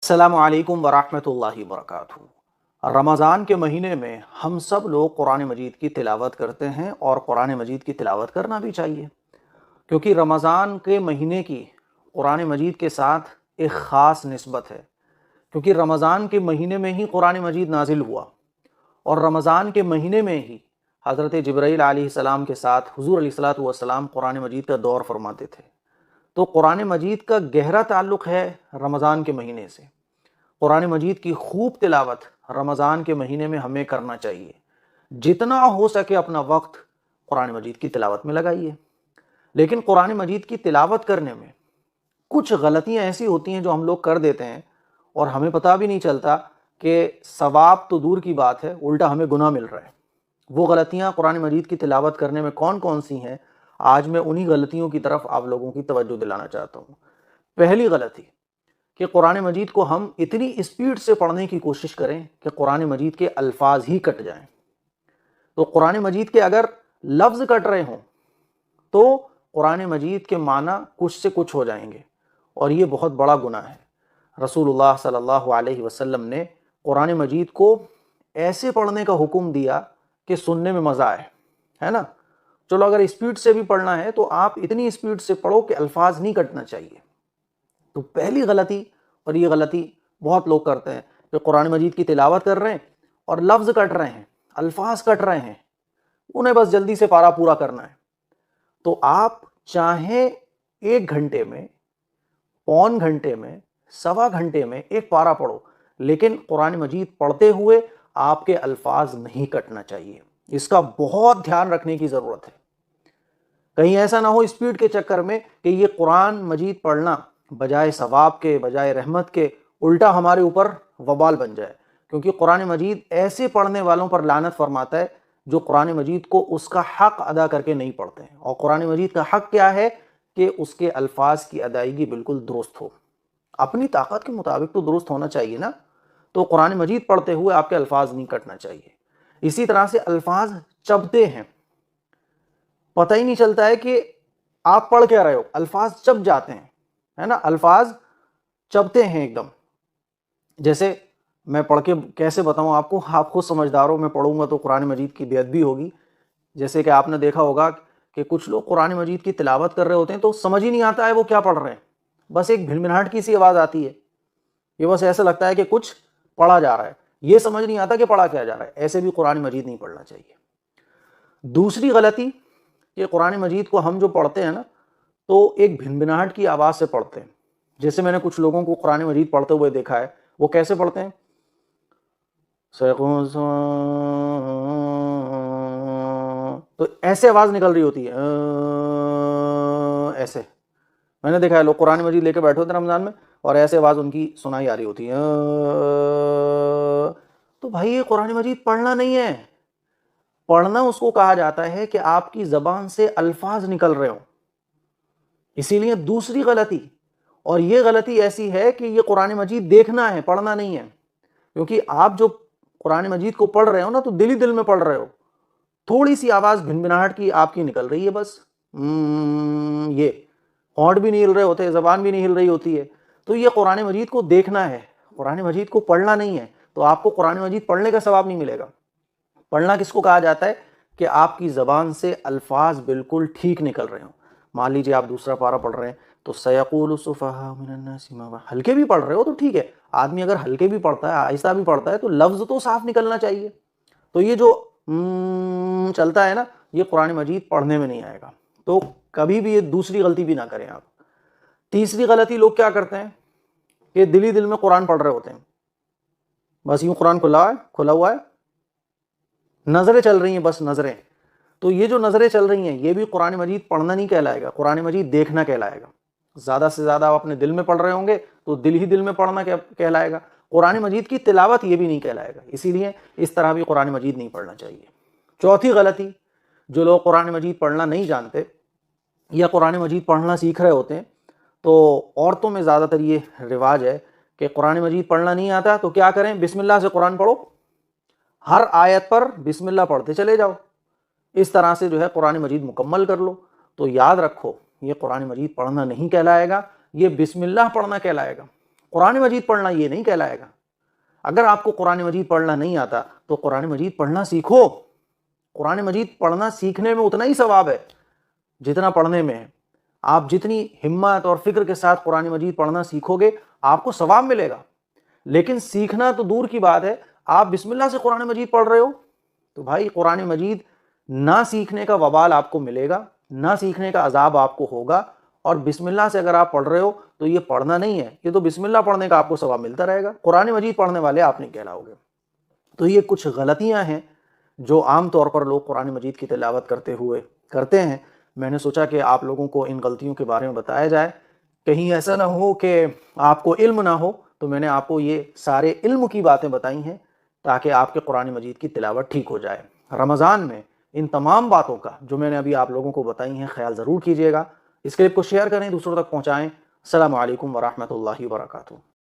السلام علیکم ورحمۃ اللہ وبرکاتہ۔ رمضان کے مہینے میں ہم سب لوگ قرآن مجید کی تلاوت کرتے ہیں اور قرآن مجید کی تلاوت کرنا بھی چاہیے، کیونکہ رمضان کے مہینے کی قرآن مجید کے ساتھ ایک خاص نسبت ہے، کیونکہ رمضان کے مہینے میں ہی قرآن مجید نازل ہوا اور رمضان کے مہینے میں ہی حضرت جبرائیل علیہ السلام کے ساتھ حضور علیہ الصلاۃ والسلام قرآن مجید کا دور فرماتے تھے۔ تو قرآن مجید کا گہرا تعلق ہے رمضان کے مہینے سے۔ قرآن مجید کی خوب تلاوت رمضان کے مہینے میں ہمیں کرنا چاہیے۔ جتنا ہو سکے اپنا وقت قرآن مجید کی تلاوت میں لگائیے۔ لیکن قرآن مجید کی تلاوت کرنے میں کچھ غلطیاں ایسی ہوتی ہیں جو ہم لوگ کر دیتے ہیں اور ہمیں پتہ بھی نہیں چلتا کہ ثواب تو دور کی بات ہے، الٹا ہمیں گناہ مل رہا ہے۔ وہ غلطیاں قرآن مجید کی تلاوت کرنے میں کون کون سی ہیں، آج میں انہی غلطیوں کی طرف آپ لوگوں کی توجہ دلانا چاہتا ہوں۔ پہلی غلطی کہ قرآن مجید کو ہم اتنی اسپیڈ سے پڑھنے کی کوشش کریں کہ قرآن مجید کے الفاظ ہی کٹ جائیں۔ تو قرآن مجید کے اگر لفظ کٹ رہے ہوں تو قرآن مجید کے معنی کچھ سے کچھ ہو جائیں گے، اور یہ بہت بڑا گناہ ہے۔ رسول اللہ صلی اللہ علیہ وسلم نے قرآن مجید کو ایسے پڑھنے کا حکم دیا کہ سننے میں مزہ آئے، ہے نا؟ چلو اگر اسپیڈ سے بھی پڑھنا ہے تو آپ اتنی اسپیڈ سے پڑھو کہ الفاظ نہیں کٹنا چاہیے۔ تو پہلی غلطی، اور یہ غلطی بہت لوگ کرتے ہیں، کہ قرآن مجید کی تلاوت کر رہے ہیں اور لفظ کٹ رہے ہیں، الفاظ کٹ رہے ہیں، انہیں بس جلدی سے پارا پورا کرنا ہے۔ تو آپ چاہیں 1 گھنٹے میں، پون گھنٹے میں، سوا گھنٹے میں ایک پارا پڑھو، لیکن قرآن مجید پڑھتے ہوئے آپ کے الفاظ نہیں کٹنا چاہیے۔ اس کا بہت دھیان رکھنے کی ضرورت ہے۔ کہیں ایسا نہ ہو اسپیڈ کے چکر میں کہ یہ قرآن مجید پڑھنا بجائے ثواب کے، بجائے رحمت کے، الٹا ہمارے اوپر وبال بن جائے، کیونکہ قرآن مجید ایسے پڑھنے والوں پر لعنت فرماتا ہے جو قرآن مجید کو اس کا حق ادا کر کے نہیں پڑھتے ہیں۔ اور قرآن مجید کا حق کیا ہے؟ کہ اس کے الفاظ کی ادائیگی بالکل درست ہو، اپنی طاقت کے مطابق تو درست ہونا چاہیے نا۔ تو قرآن مجید پڑھتے ہوئے آپ کے الفاظ نہیں کٹنا چاہیے۔ اسی طرح سے الفاظ چبھتے ہیں، پتہ ہی نہیں چلتا ہے کہ آپ پڑھ کیا رہے ہو، الفاظ چب جاتے ہیں، ہے نا؟ الفاظ چبھتے ہیں ایک دم۔ جیسے میں پڑھ کے کیسے بتاؤں آپ کو، آپ خود سمجھدار ہو، میں پڑھوں گا تو قرآن مجید کی بے ادبی ہوگی۔ جیسے کہ آپ نے دیکھا ہوگا کہ کچھ لوگ قرآن مجید کی تلاوت کر رہے ہوتے ہیں تو سمجھ ہی نہیں آتا ہے وہ کیا پڑھ رہے ہیں، بس ایک بھنبھناہٹ کی سی آواز آتی ہے، یہ بس ایسا لگتا ہے کہ کچھ پڑھا جا رہا ہے، یہ سمجھ نہیں آتا کہ پڑھا کیا جا رہا ہے۔ ایسے بھی قرآن مجید نہیں پڑھنا چاہیے۔ دوسری غلطی کہ قرآن مجید کو ہم جو پڑھتے ہیں نا تو ایک بھنبھناہٹ کی آواز سے پڑھتے ہیں۔ جیسے میں نے کچھ لوگوں کو قرآن مجید پڑھتے ہوئے دیکھا ہے، وہ کیسے پڑھتے ہیں؟ تو ایسے آواز نکل رہی ہوتی ہے، ایسے میں نے دیکھا ہے لوگ قرآن مجید لے کے بیٹھے ہوتے ہیں رمضان میں اور ایسے آواز ان کی سنائی آ رہی ہوتی ہے۔ تو بھائی یہ قرآن مجید پڑھنا نہیں ہے۔ پڑھنا اس کو کہا جاتا ہے کہ آپ کی زبان سے الفاظ نکل رہے ہوں۔ اسی لیے دوسری غلطی، اور یہ غلطی ایسی ہے کہ یہ قرآن مجید دیکھنا ہے، پڑھنا نہیں ہے، کیونکہ آپ جو قرآن مجید کو پڑھ رہے ہو نا تو دل ہی دل میں پڑھ رہے ہو، تھوڑی سی آواز بھنبھناہٹ کی آپ کی نکل رہی ہے، بس یہ ہونٹ بھی نہیں ہل رہے ہوتے، زبان بھی نہیں ہل رہی ہوتی ہے، تو یہ قرآن مجید کو دیکھنا ہے، قرآن مجید کو پڑھنا نہیں ہے۔ تو آپ کو قرآن مجید پڑھنے کا ثواب نہیں ملے گا۔ پڑھنا کس کو کہا جاتا ہے؟ کہ آپ کی زبان سے الفاظ بالکل ٹھیک نکل رہے ہوں۔ مان لیجیے آپ دوسرا پارہ پڑھ رہے ہیں تو سیقول السفہاء من الناس ما وحدهم، ہلکے بھی پڑھ رہے ہو تو ٹھیک ہے، آدمی اگر ہلکے بھی پڑھتا ہے، آہستہ بھی پڑھتا ہے تو لفظ تو صاف نکلنا چاہیے۔ تو یہ جو چلتا ہے نا، یہ قرآن مجید پڑھنے میں نہیں آئے گا۔ تو کبھی بھی یہ دوسری غلطی بھی نہ کریں آپ۔ تیسری غلطی لوگ کیا کرتے ہیں کہ دل ہی دل میں قرآن پڑھ رہے ہوتے ہیں، بس یوں قرآن کھلا ہوا ہے، نظریں چل رہی ہیں، بس نظریں۔ تو یہ جو نظریں چل رہی ہیں یہ بھی قرآن مجید پڑھنا نہیں کہلائے گا، قرآن مجید دیکھنا کہلائے گا۔ زیادہ سے زیادہ آپ اپنے دل میں پڑھ رہے ہوں گے تو دل ہی دل میں پڑھنا کہلائے گا، قرآن مجید کی تلاوت یہ بھی نہیں کہلائے گا۔ اسی لیے اس طرح بھی قرآن مجید نہیں پڑھنا چاہیے۔ چوتھی غلطی، جو لوگ قرآن مجید پڑھنا نہیں جانتے یا قرآن مجید پڑھنا سیکھ رہے ہوتے ہیں، تو عورتوں میں زیادہ تر یہ رواج ہے کہ قرآن مجید پڑھنا نہیں آتا تو کیا کریں؟ بسم اللہ سے قرآن پڑھو، ہر آیت پر بسم اللہ پڑھتے چلے جاؤ، اس طرح سے جو ہے قرآن مجید مکمل کر لو۔ تو یاد رکھو، یہ قرآن مجید پڑھنا نہیں کہلائے گا، یہ بسم اللہ پڑھنا کہلائے گا۔ قرآن مجید پڑھنا یہ نہیں کہلائے گا۔ اگر آپ کو قرآن مجید پڑھنا نہیں آتا تو قرآن مجید پڑھنا سیکھو۔ قرآن مجید پڑھنا سیکھنے میں اتنا ہی ثواب ہے جتنا پڑھنے میں ہے۔ آپ جتنی ہمت اور فکر کے ساتھ قرآن مجید پڑھنا سیکھو گے آپ کو ثواب ملے گا۔ لیکن سیکھنا تو دور کی بات ہے، آپ بسم اللہ سے قرآن مجید پڑھ رہے ہو تو بھائی قرآن مجید نہ سیکھنے کا وبال آپ کو ملے گا، نہ سیکھنے کا عذاب آپ کو ہوگا۔ اور بسم اللہ سے اگر آپ پڑھ رہے ہو تو یہ پڑھنا نہیں ہے، یہ تو بسم اللہ پڑھنے کا آپ کو ثواب ملتا رہے گا، قرآن مجید پڑھنے والے آپ نہیں کہلاؤ گے۔ تو یہ کچھ غلطیاں ہیں جو عام طور پر لوگ قرآن مجید کی تلاوت کرتے ہوئے کرتے ہیں۔ میں نے سوچا کہ آپ لوگوں کو ان غلطیوں کے بارے میں بتایا جائے، کہیں ایسا نہ ہو کہ آپ کو علم نہ ہو۔ تو میں نے آپ کو یہ سارے علم کی باتیں بتائی ہیں تاکہ آپ کے قرآن مجید کی تلاوت ٹھیک ہو جائے۔ رمضان میں ان تمام باتوں کا جو میں نے ابھی آپ لوگوں کو بتائی ہیں خیال ضرور کیجیے گا۔ اس کلپ کو شیئر کریں، دوسروں تک پہنچائیں۔ السلام علیکم ورحمۃ اللہ وبرکاتہ۔